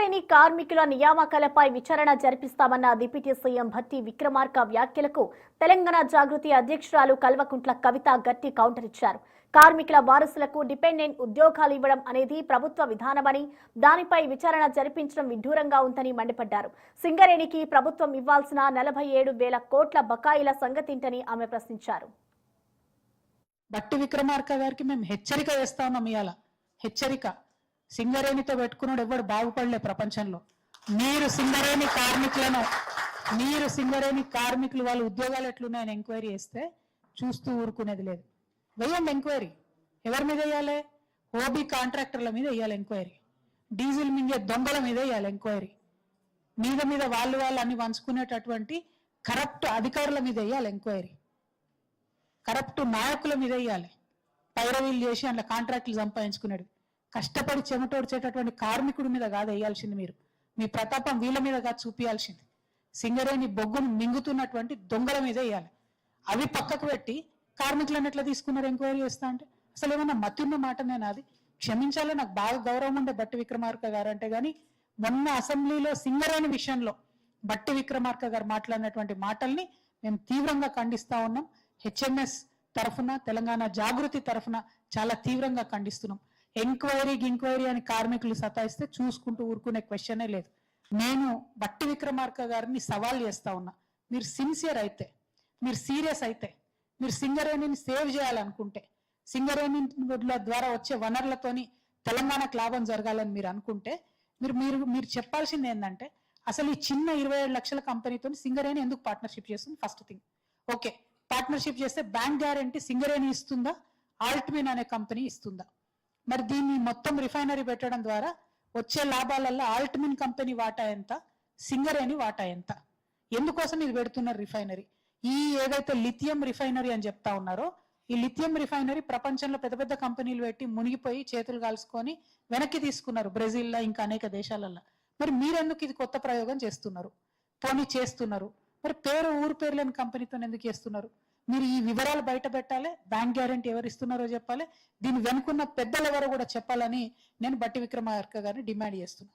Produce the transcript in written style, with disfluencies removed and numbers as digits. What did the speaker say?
సింగరేణి కార్మికుల నియామకాలపై విచారణ జరిపిస్తామన్న deputy CM Bhatti Vikramarka వ్యాఖ్యలకు తెలంగాణ జాగృతి అధ్యక్షురాలు కల్వకుంట్ల కవిత గట్టి కౌంటర్ ఇచ్చారు. కార్మికుల వారసులకు డిపెండెంట్ ఉద్యోగాలు ఇవ్వడం అనేది ప్రభుత్వ విధానమని, దానిపై విచారణ జరిపించడం విడ్డూరంగా ఉందని మండిపడ్డారు. సింగరేణికి ప్రభుత్వం ఇవ్వాల్సిన 47,000 కోట్ల బకాయిల సంగతేంటని ఆమె ప్రశ్నించారు. భట్టి విక్రమార్క గారికి మేము హెచ్చరిక చేస్తా ఉన్నాం. ఇవాళ హెచ్చరిక, సింగరేణితో పెట్టుకున్నాడు ఎవడు బాగుపడలే ప్రపంచంలో. మీరు సింగరేణి కార్మికులు వాళ్ళ ఉద్యోగాలు ఎట్లున్నాయని ఎంక్వైరీ చేస్తే చూస్తూ ఊరుకునేది లేదు. వెయ్యండి ఎంక్వైరీ. ఎవరి మీద వేయాలి? ఓబీ కాంట్రాక్టర్ల మీద వేయాలి ఎంక్వైరీ. డీజిల్ మింగే దొంగల మీద వేయాలి ఎంక్వైరీ. మీద వాళ్ళు అన్ని పంచుకునేటటువంటి కరప్ట్ అధికారుల మీద వేయాలి ఎంక్వైరీ. కరప్ట్ నాయకుల మీద వేయాలి. పైరవీలు చేసి అందులో కాంట్రాక్టులు సంపాదించుకున్నాడు. కష్టపడి చెమటోడ్చేటటువంటి కార్మికుడి మీద కాదు వేయాల్సింది. మీరు మీ ప్రతాపం వీళ్ళ మీద కాదు చూపించాల్సింది. సింగరేణి బొగ్గును మింగుతున్నటువంటి దొంగల మీద వేయాలి. అవి పక్కకు పెట్టి కార్మికులను ఎట్లా తీసుకున్నారు ఎంక్వైరీ చేస్తా అంటే అసలు ఏమన్నా మత్తున్న మాటనే నాది. క్షమించాలి, నాకు బాగా గౌరవం ఉండే భట్టి విక్రమార్క గారు అంటే, కానీ మొన్న అసెంబ్లీలో సింగరేణి విషయంలో భట్టి విక్రమార్క గారు మాట్లాడినటువంటి మాటల్ని మేము తీవ్రంగా ఖండిస్తా ఉన్నాం. హెచ్ఎంఎస్ తరఫున, తెలంగాణ జాగృతి తరఫున చాలా తీవ్రంగా ఖండిస్తున్నాం. ఎంక్వైరీ అని కార్మికులు సతాయిస్తే చూసుకుంటూ ఊరుకునే క్వశ్చనే లేదు. నేను భట్టి విక్రమార్క గారిని సవాల్ చేస్తా ఉన్నా. మీరు సిన్సియర్ అయితే, మీరు సీరియస్ అయితే, మీరు సింగరేణిని సేవ్ చేయాలనుకుంటే, సింగరేణి ద్వారా వచ్చే వనరులతోని తెలంగాణకు లాభం జరగాలని మీరు అనుకుంటే మీరు చెప్పాల్సింది ఏంటంటే, అసలు ఈ చిన్న 27 లక్షల కంపెనీతో సింగరేణి ఎందుకు పార్ట్నర్షిప్ చేస్తుంది? First thing. ఓకే, పార్ట్నర్షిప్ చేస్తే బ్యాంక్ గ్యారంటీ సింగరేణి ఇస్తుందా, ఆల్ట్మిన్ అనే కంపెనీ ఇస్తుందా? మరి దీన్ని మొత్తం రిఫైనరీ పెట్టడం ద్వారా వచ్చే లాభాలలో ఆల్ట్మిన్ కంపెనీ వాటా ఎంత, సింగరేణి వాటా ఎంత? ఎందుకోసం ఇది పెడుతున్నారు రిఫైనరీ? ఈ ఏదైతే లిథియం రిఫైనరీ అని చెప్తా ఉన్నారో, ఈ లిథియం రిఫైనరీ ప్రపంచంలో పెద్ద పెద్ద కంపెనీలు పెట్టి మునిగిపోయి చేతులు కాల్చుకొని వెనక్కి తీసుకున్నారు, బ్రెజిల్లో ఇంకా అనేక దేశాలలో. మరి మీరెందుకు ఇది కొత్త ప్రయోగం చేస్తున్నారు? పోనీ చేస్తున్నారు, మరి ఊరు పేరు లేని కంపెనీతో ఎందుకు చేస్తున్నారు? మీరు ఈ వివరాలు బయట పెట్టాలి. బ్యాంక్ గ్యారంటీ ఎవరు ఇస్తున్నారో చెప్పాలి. దీని వెనుకున్న పెద్దలు ఎవరో కూడా చెప్పాలని నేను భట్టి విక్రమార్క గారిని డిమాండ్ చేస్తున్నా.